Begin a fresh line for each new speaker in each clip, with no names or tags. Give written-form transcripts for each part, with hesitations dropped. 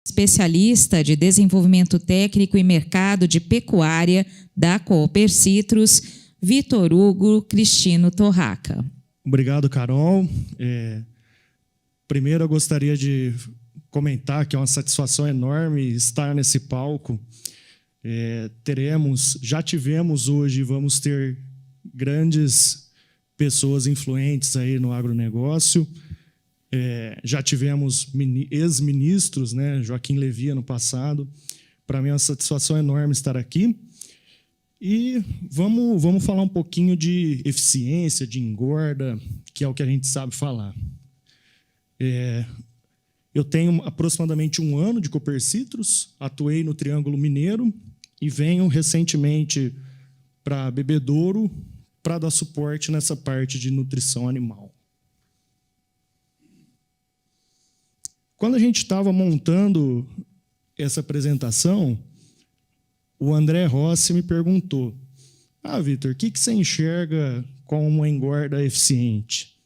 especialista de desenvolvimento técnico e mercado de pecuária da Cooper Citrus, Vitor Hugo Cristino Torraca.
Obrigado, Carol. Primeiro, eu gostaria de comentar que é uma satisfação enorme estar nesse palco. Já tivemos hoje, vamos ter grandes pessoas influentes aí no agronegócio. Já tivemos ex-ministros, né, Joaquim Levy, no passado. Para mim é uma satisfação enorme estar aqui. E vamos falar um pouquinho de eficiência, de engorda, que é o que a gente sabe falar. Eu tenho aproximadamente 1 ano de Cooper Citrus, atuei no Triângulo Mineiro e venho recentemente para Bebedouro para dar suporte nessa parte de nutrição animal. Quando a gente estava montando essa apresentação, o André Rossi me perguntou: Vitor, o que você enxerga como uma engorda eficiente?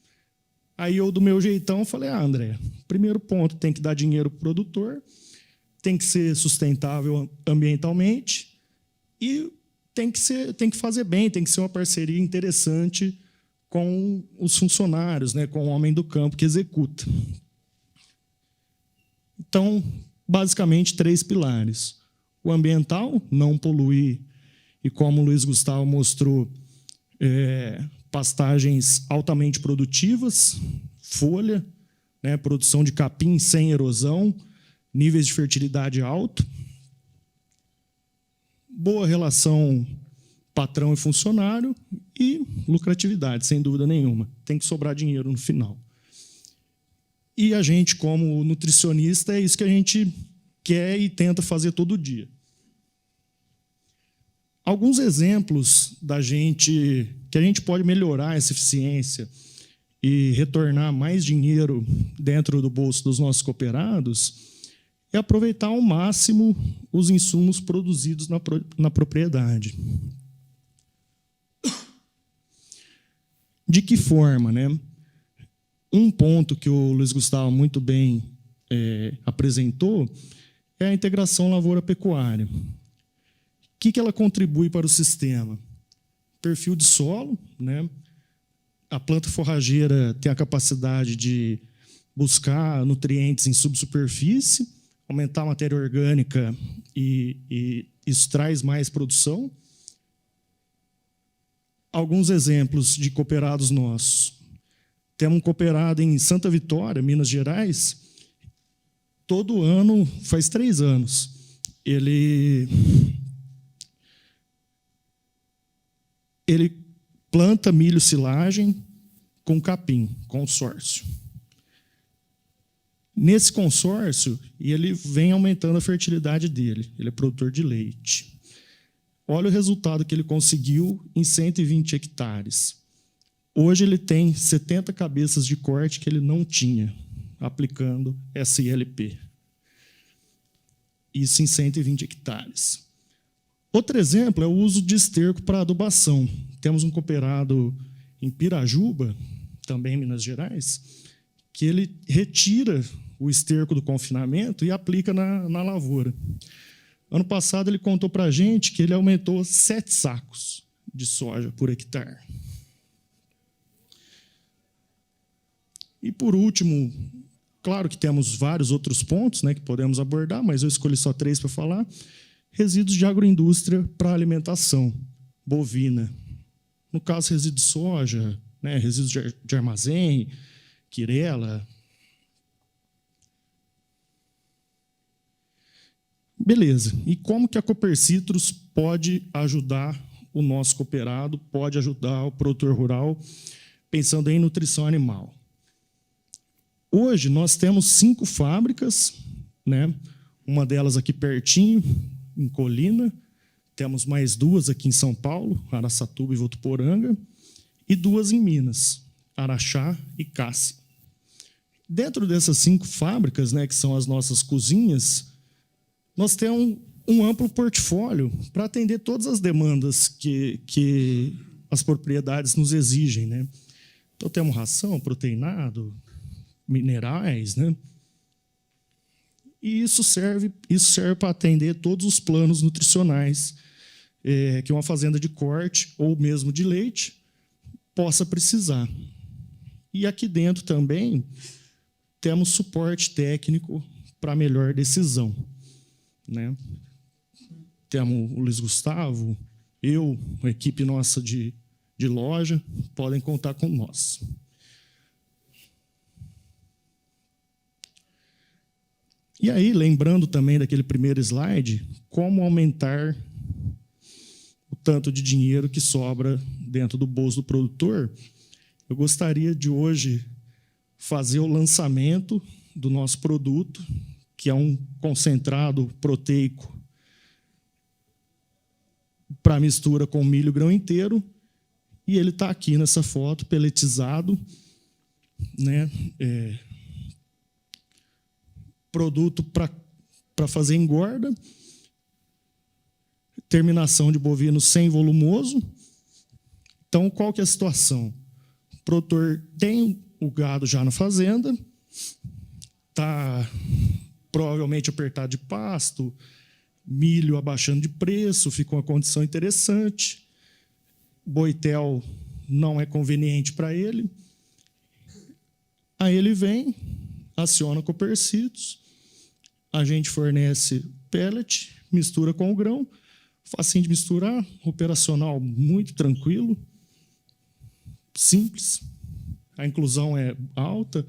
Aí eu, do meu jeitão, falei: André, primeiro ponto, tem que dar dinheiro para o produtor, tem que ser sustentável ambientalmente e tem que fazer bem, tem que ser uma parceria interessante com os funcionários, né, com o homem do campo que executa. Então, basicamente, 3 pilares. O ambiental, não poluir, e como o Luiz Gustavo mostrou, pastagens altamente produtivas, folha, né, produção de capim sem erosão, níveis de fertilidade alto, boa relação patrão e funcionário e lucratividade, sem dúvida nenhuma. Tem que sobrar dinheiro no final. E a gente, como nutricionista, é isso que a gente quer e tenta fazer todo dia. Alguns exemplos que a gente pode melhorar essa eficiência e retornar mais dinheiro dentro do bolso dos nossos cooperados é aproveitar ao máximo os insumos produzidos na propriedade. De que forma, né? Um ponto que o Luiz Gustavo muito bem apresentou é a integração lavoura-pecuária. O que ela contribui para o sistema? Perfil de solo, né? A planta forrageira tem a capacidade de buscar nutrientes em subsuperfície, aumentar a matéria orgânica e isso traz mais produção. Alguns exemplos de cooperados nossos. Temos um cooperado em Santa Vitória, Minas Gerais. Todo ano, faz 3 anos, ele planta milho silagem com capim, consórcio. Nesse consórcio, ele vem aumentando a fertilidade dele. Ele é produtor de leite. Olha o resultado que ele conseguiu em 120 hectares. Hoje ele tem 70 cabeças de corte que ele não tinha, aplicando SILP. Isso em 120 hectares. Outro exemplo é o uso de esterco para adubação. Temos um cooperado em Pirajuba, também em Minas Gerais, que ele retira o esterco do confinamento e aplica na lavoura. Ano passado, ele contou para a gente que ele aumentou 7 sacos de soja por hectare. E, por último, claro que temos vários outros pontos, né, que podemos abordar, mas eu escolhi só 3 para falar. Resíduos de agroindústria para alimentação bovina. No caso, resíduo de soja, né, resíduos de armazém, quirela. Beleza. E como que a Cooper Citrus pode ajudar o nosso cooperado, pode ajudar o produtor rural, pensando em nutrição animal? Hoje, nós temos 5 fábricas, né? Uma delas aqui pertinho, em Colina. Temos mais 2 aqui em São Paulo, Araçatuba e Votuporanga, e 2 em Minas, Araxá e Cassi. Dentro dessas 5 fábricas, né, que são as nossas cozinhas, nós temos um amplo portfólio para atender todas as demandas que as propriedades nos exigem, né? Então, temos ração, proteinado, minerais, né? E isso serve para atender todos os planos nutricionais que uma fazenda de corte ou mesmo de leite possa precisar. E aqui dentro também temos suporte técnico para melhor decisão, né? Temos o Luiz Gustavo, eu, a equipe nossa de loja, podem contar com nós. E aí, lembrando também daquele primeiro slide, como aumentar o tanto de dinheiro que sobra dentro do bolso do produtor, eu gostaria de hoje fazer o lançamento do nosso produto, que é um concentrado proteico para mistura com milho grão inteiro, e ele está aqui nessa foto, peletizado, né? Produto para fazer engorda, terminação de bovino sem volumoso. Então, qual que é a situação? O produtor tem o gado já na fazenda, está provavelmente apertado de pasto, milho abaixando de preço, fica uma condição interessante, boitel não é conveniente para ele. Aí ele vem, aciona a Copercitos, a gente fornece pellet, mistura com o grão, facinho de misturar, operacional muito tranquilo, simples, a inclusão é alta,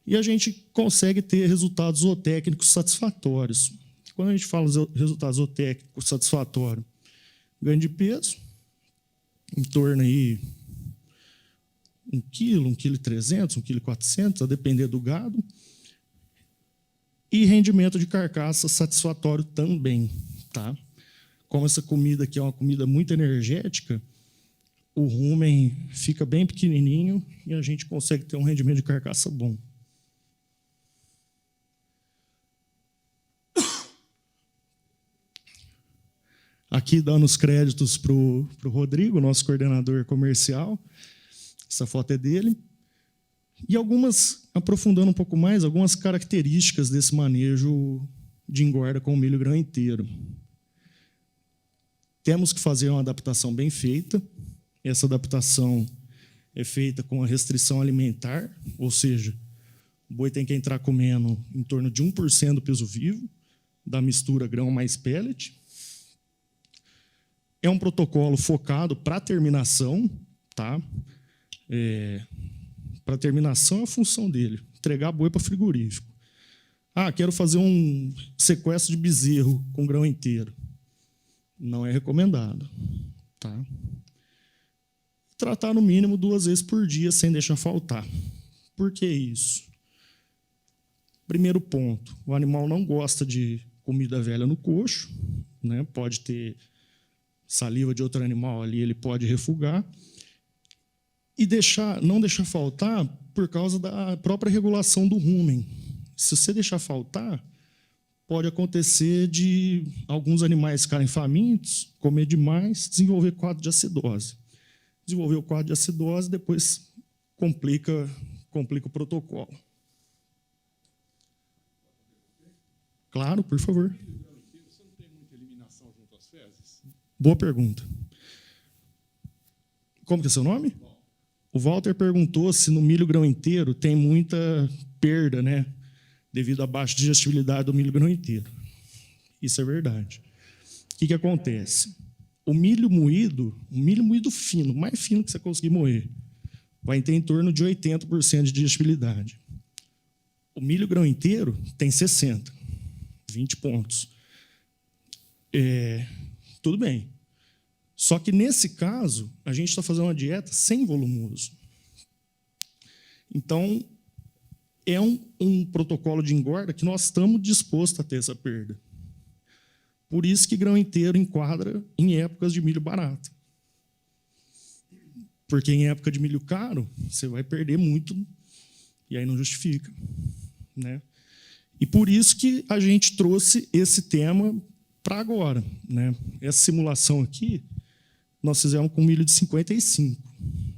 e a gente consegue ter resultados zootécnicos satisfatórios. Quando a gente fala resultados zootécnicos satisfatórios, ganho de peso, em torno aí 1 quilo, 1,3 kg, 1,4 kg, a depender do gado, e rendimento de carcaça satisfatório também. Tá? Como essa comida aqui é uma comida muito energética, o rumen fica bem pequenininho e a gente consegue ter um rendimento de carcaça bom. Aqui dando os créditos para o Rodrigo, nosso coordenador comercial. Essa foto é dele. E aprofundando um pouco mais, algumas características desse manejo de engorda com o milho grão inteiro. Temos que fazer uma adaptação bem feita. Essa adaptação é feita com a restrição alimentar, ou seja, o boi tem que entrar comendo em torno de 1% do peso vivo, da mistura grão mais pellet. É um protocolo focado para terminação, tá? Para terminação é a função dele, entregar boi para frigorífico. Quero fazer um sequestro de bezerro com grão inteiro. Não é recomendado. Tá? Tratar no mínimo 2 vezes por dia, sem deixar faltar. Por que isso? Primeiro ponto, o animal não gosta de comida velha no coxo, né? Pode ter saliva de outro animal ali, ele pode refugar. E não deixar faltar por causa da própria regulação do rumen. Se você deixar faltar, pode acontecer de alguns animais ficarem famintos, comer demais, desenvolver quadro de acidose. Desenvolver o quadro de acidose, depois complica o protocolo. Claro, por favor.
Você não tem muita eliminação junto às fezes?
Boa pergunta. Como que é seu nome? O Walter perguntou se no milho grão inteiro tem muita perda, né, devido à baixa digestibilidade do milho grão inteiro. Isso é verdade. O que acontece? O milho moído fino, mais fino que você conseguir moer, vai ter em torno de 80% de digestibilidade. O milho grão inteiro tem 60%, 20 pontos. Tudo bem. Só que, nesse caso, a gente está fazendo uma dieta sem volumoso. Então, é um protocolo de engorda que nós estamos dispostos a ter essa perda. Por isso que grão inteiro enquadra em épocas de milho barato. Porque em época de milho caro, você vai perder muito, e aí não justifica. Né? E por isso que a gente trouxe esse tema para agora. Né? Essa simulação aqui, nós fizemos com milho de 55.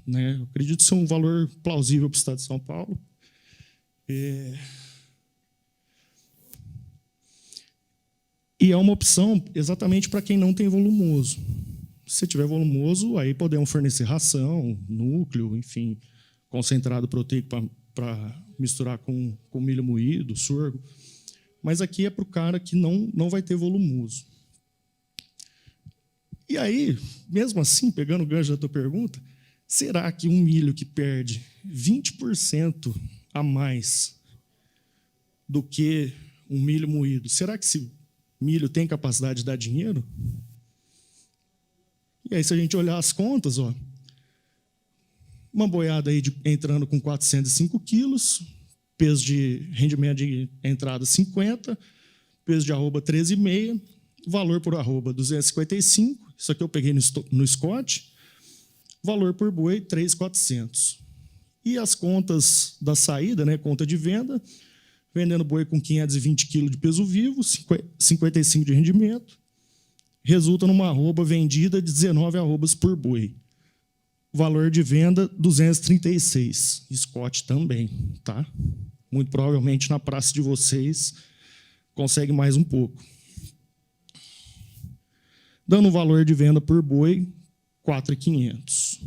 Né? Eu acredito ser um valor plausível para o estado de São Paulo. E é uma opção exatamente para quem não tem volumoso. Se tiver volumoso, aí podemos fornecer ração, núcleo, enfim, concentrado proteico para misturar com milho moído, sorgo. Mas aqui é para o cara que não vai ter volumoso. E aí, mesmo assim, pegando o gancho da tua pergunta, será que um milho que perde 20% a mais do que um milho moído, será que esse milho tem capacidade de dar dinheiro? E aí, se a gente olhar as contas, ó, uma boiada aí entrando com 405 quilos, peso de rendimento de entrada 50, peso de arroba 13,5, valor por arroba 255, isso aqui eu peguei no Scott, valor por boi 3.400. E as contas da saída, né, conta de venda, vendendo boi com 520 kg de peso vivo, 55 de rendimento, resulta numa arroba vendida de 19 arrobas por boi. Valor de venda 236. Scott também, tá? Muito provavelmente na praça de vocês consegue mais um pouco. Dando um valor de venda por boi 4.500.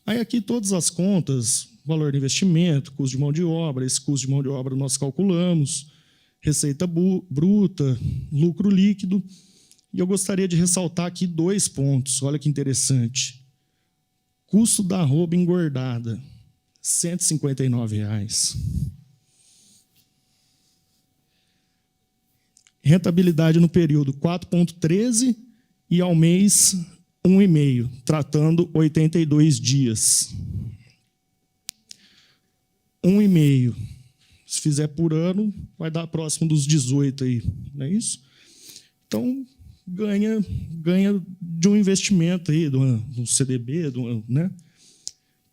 Aí aqui todas as contas, valor de investimento, custo de mão de obra, esse custo de mão de obra nós calculamos, receita bruta, lucro líquido. E eu gostaria de ressaltar aqui 2 pontos, olha que interessante. Custo da arroba engordada, R$ 159,00. Rentabilidade no período 4,13 e ao mês 1,5, tratando 82 dias. 1,5. Se fizer por ano, vai dar próximo dos 18 aí, não é isso? Então, ganha de um investimento aí, de um CDB, né?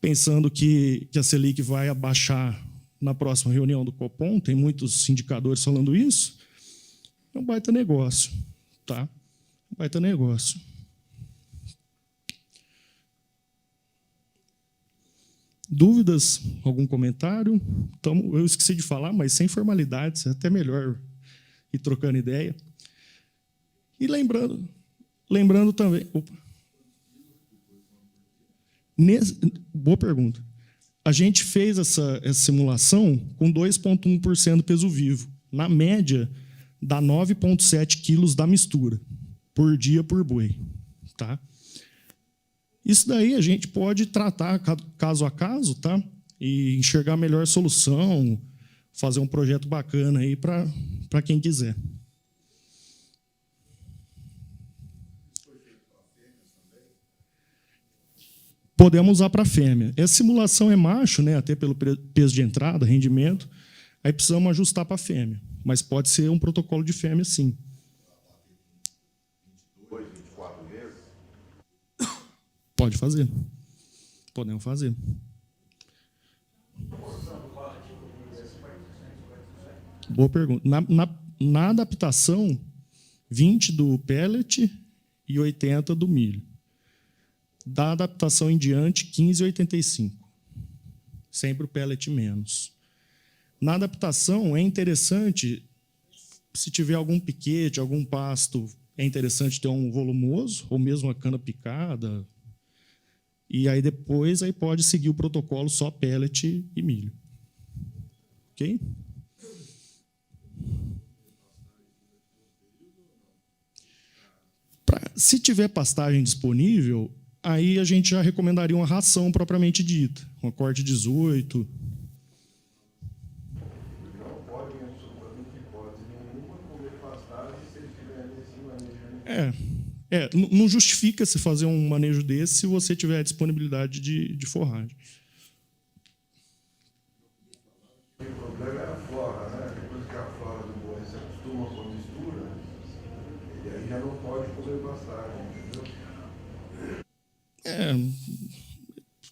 Pensando que a Selic vai abaixar na próxima reunião do Copom, tem muitos indicadores falando isso, é um baita negócio, tá? Um baita negócio. Dúvidas? Algum comentário? Então, eu esqueci de falar, mas sem formalidades, é até melhor ir trocando ideia. E lembrando também... Opa. Boa pergunta. A gente fez essa simulação com 2,1% do peso vivo. Na média, dá 9,7 quilos da mistura, por dia por boi. Tá? Isso daí a gente pode tratar caso a caso, tá? E enxergar a melhor solução, fazer um projeto bacana aí para quem quiser. Podemos usar para fêmea. Essa simulação é macho, né, até pelo peso de entrada, rendimento, aí precisamos ajustar para fêmea. Mas pode ser um protocolo de fêmea, sim.
22, 24 vezes?
Pode fazer. Podemos fazer. Boa pergunta. Na adaptação, 20 do pellet e 80 do milho. Da adaptação em diante, 15,85. Sempre o pellet menos. Na adaptação, é interessante, se tiver algum piquete, algum pasto, é interessante ter um volumoso, ou mesmo a cana picada. E aí depois aí pode seguir o protocolo só pellet e milho. Ok? Se tiver pastagem disponível, aí a gente já recomendaria uma ração propriamente dita, uma corte 18.
Não pode, absolutamente hipótese nenhuma, comer pastagem se ele tiver nesse manejo.
Não justifica se fazer um manejo desse se você tiver a disponibilidade de forragem.
O problema é a flora, né? Depois que a flora do boi se acostuma com a mistura, ele aí já não pode comer pastagem, entendeu?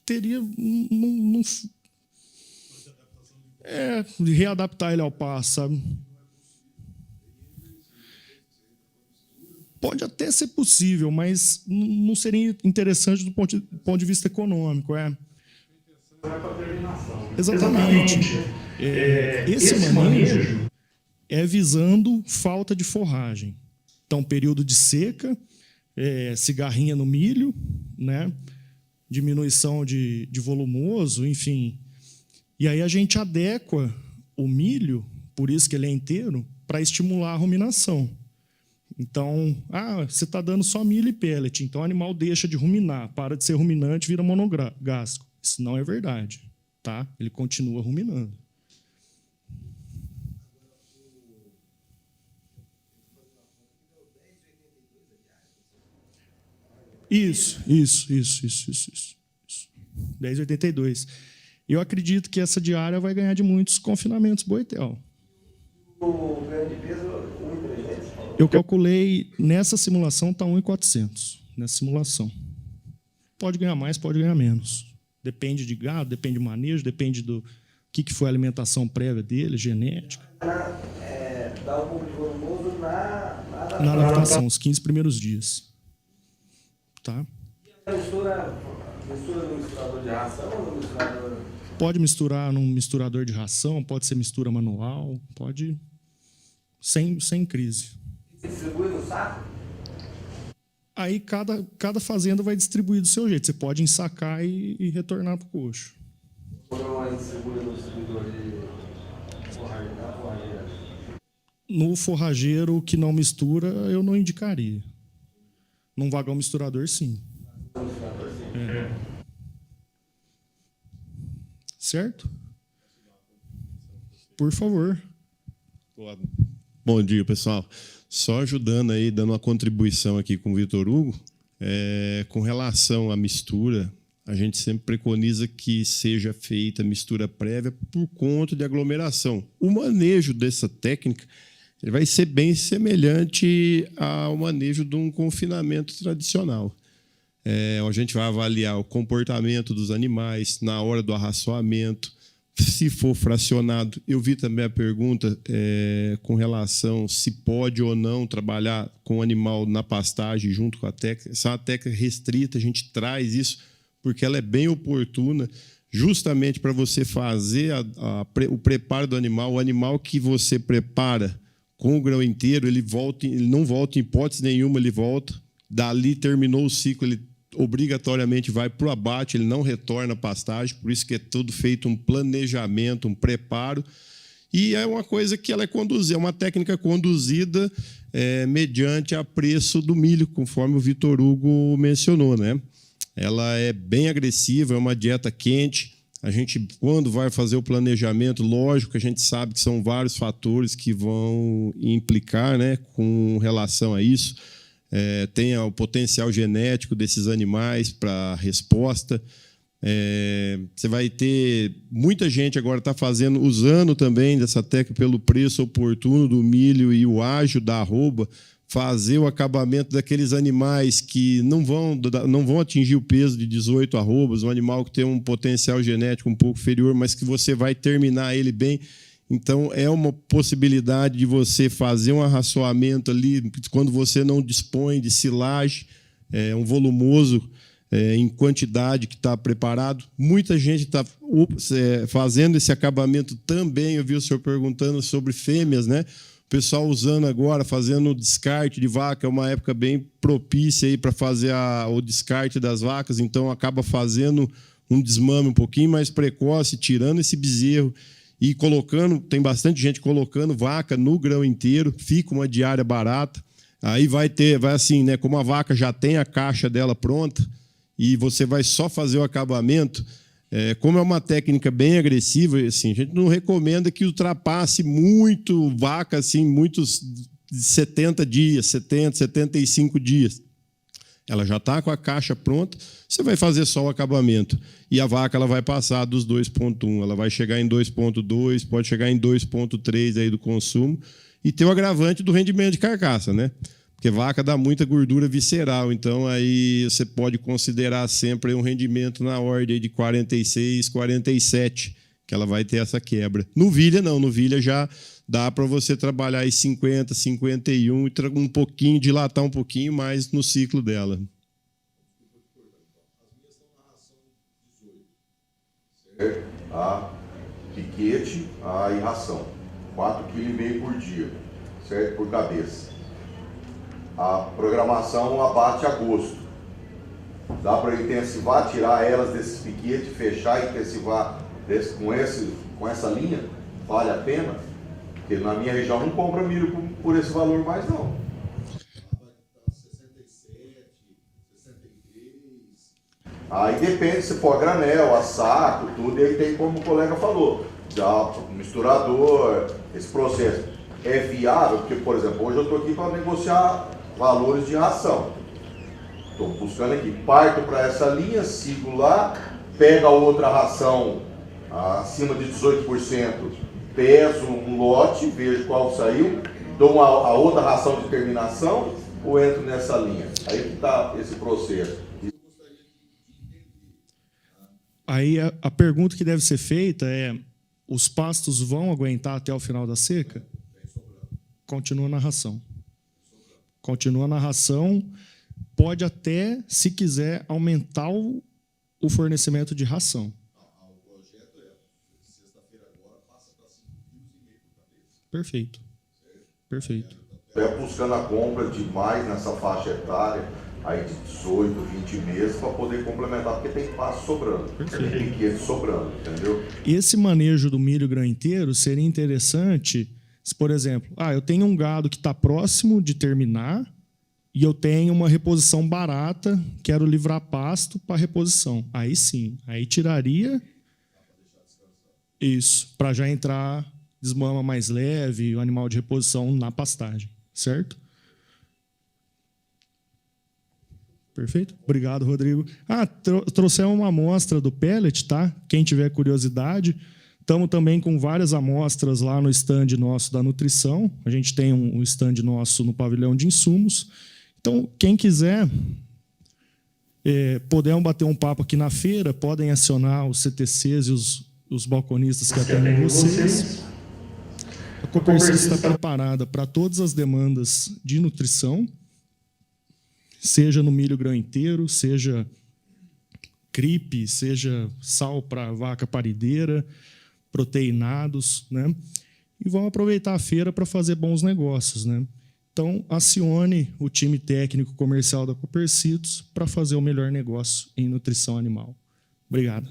Teria readaptar ele ao pasto, sabe? Pode até ser possível, mas não seria interessante do ponto de vista econômico. Exatamente. Esse manejo é visando falta de forragem. Então, período de seca, cigarrinha no milho, né? Diminuição de volumoso, enfim. E aí a gente adequa o milho, por isso que ele é inteiro, para estimular a ruminação. Então, você está dando só milho e pellet, então o animal deixa de ruminar, para de ser ruminante, vira monogástrico. Isso não é verdade, tá? Ele continua ruminando. Isso. 10,82. Eu acredito que essa diária vai ganhar de muitos confinamentos Boetel.
O ganho de peso, 1,300?
Eu calculei, nessa simulação está 1,400. Nessa simulação. Pode ganhar mais, pode ganhar menos. Depende de gado, depende do manejo, depende do que foi a alimentação prévia dele, genética.
Dá um pouco de volumoso
na adaptação, os 15 primeiros dias. Tá?
Mistura no misturador de ração ou no misturador?
Pode misturar num misturador de ração, pode ser mistura manual, pode sem crise.
Você distribui no saco?
Aí cada fazenda vai distribuir do seu jeito. Você pode ensacar e retornar para o coxo.
Ou não distribui no distribuidor de forrageira?
No forrageiro que não mistura, eu não indicaria. Num vagão misturador, sim. Certo? Por favor.
Bom dia, pessoal. Só ajudando aí, dando uma contribuição aqui com o Vitor Hugo, com relação à mistura, a gente sempre preconiza que seja feita mistura prévia por conta de aglomeração. O manejo dessa técnica ele vai ser bem semelhante ao manejo de um confinamento tradicional. A gente vai avaliar o comportamento dos animais na hora do arraçoamento, se for fracionado. Eu vi também a pergunta com relação se pode ou não trabalhar com o animal na pastagem junto com a técnica. Essa é uma técnica restrita, a gente traz isso porque ela é bem oportuna, justamente para você fazer o preparo do animal. O animal que você prepara com o grão inteiro, ele não volta em hipótese nenhuma, ele volta. Dali terminou o ciclo, ele obrigatoriamente vai para o abate, ele não retorna à pastagem, por isso que é tudo feito um planejamento, um preparo. E é uma coisa que ela é uma técnica conduzida mediante a preço do milho, conforme o Vitor Hugo mencionou, né? Ela é bem agressiva, é uma dieta quente. A gente, quando vai fazer o planejamento, lógico que a gente sabe que são vários fatores que vão implicar, né, com relação a isso. Tem o potencial genético desses animais para resposta. Você vai ter muita gente agora está usando também dessa técnica pelo preço oportuno do milho e o ágio da arroba, fazer o acabamento daqueles animais que não vão atingir o peso de 18 arrobas, um animal que tem um potencial genético um pouco inferior, mas que você vai terminar ele bem. Então, é uma possibilidade de você fazer um arraçoamento ali quando você não dispõe de silagem, um volumoso em quantidade que está preparado. Muita gente está fazendo esse acabamento também. Eu vi o senhor perguntando sobre fêmeas, né? O pessoal usando agora, fazendo o descarte de vaca, é uma época bem propícia para fazer o descarte das vacas, então acaba fazendo um desmame um pouquinho mais precoce, tirando esse bezerro e tem bastante gente colocando vaca no grão inteiro, fica uma diária barata. Aí vai assim, né? Como a vaca já tem a caixa dela pronta e você vai só fazer o acabamento. Como é uma técnica bem agressiva, assim, a gente não recomenda que ultrapasse muito vaca, assim, muitos 70 dias, 70, 75 dias. Ela já está com a caixa pronta, você vai fazer só o acabamento. E a vaca ela vai passar dos 2,1, ela vai chegar em 2,2, pode chegar em 2,3 aí do consumo, e ter o agravante do rendimento de carcaça, né? Porque vaca dá muita gordura visceral, então aí você pode considerar sempre um rendimento na ordem de 46, 47, que ela vai ter essa quebra. Novilha não, novilha já dá para você trabalhar em 50, 51 e dilatar um pouquinho mais no ciclo dela.
As minhas estão na ração 18. Certo? A piquete, a e ração. 4,5 kg por dia, certo? Por cabeça. A programação abate agosto. Dá para intensivar, tirar elas desses piquetes, fechar e intensivar com essa linha? Vale a pena? Porque na minha região não compra milho por esse valor mais não. 67, 63. Aí depende se for a granel, a saco, tudo, e aí tem como o colega falou, já misturador, esse processo. É viável? Porque, por exemplo, hoje eu estou aqui para negociar valores de ração. Estou buscando aqui, parto para essa linha, sigo lá, pego a outra ração acima de 18%, peso um lote, vejo qual saiu, dou a outra ração de terminação ou entro nessa linha? Aí que está esse processo.
Aí a pergunta que deve ser feita é: os pastos vão aguentar até o final da seca? Continua na ração. Continua na ração. Pode até, se quiser, aumentar o fornecimento de ração. O projeto é, sexta-feira agora, passa para 5,5 kg por cabeça. Perfeito. Perfeito.
Buscando a compra de mais nessa faixa etária, aí de 18, 20 meses, para poder complementar, porque tem pasto sobrando, tem piquete sobrando, entendeu?
E esse manejo do milho grão inteiro seria interessante se, por exemplo, eu tenho um gado que está próximo de terminar, e eu tenho uma reposição barata, quero livrar pasto para reposição. Aí sim, aí tiraria isso, para já entrar desmama mais leve, o animal de reposição na pastagem, certo? Perfeito? Obrigado, Rodrigo. Trouxemos uma amostra do pellet, tá? Quem tiver curiosidade. Estamos também com várias amostras lá no stand nosso da nutrição. A gente tem um stand nosso no pavilhão de insumos. Então, quem quiser, podemos bater um papo aqui na feira, podem acionar os CTCs e os balconistas que atendem vocês. A Copercys está preparada para todas as demandas de nutrição, seja no milho grão inteiro, seja cripe, seja sal para vaca parideira, proteinados, né? E vão aproveitar a feira para fazer bons negócios, né? Então, acione o time técnico comercial da Copercys para fazer o melhor negócio em nutrição animal. Obrigado.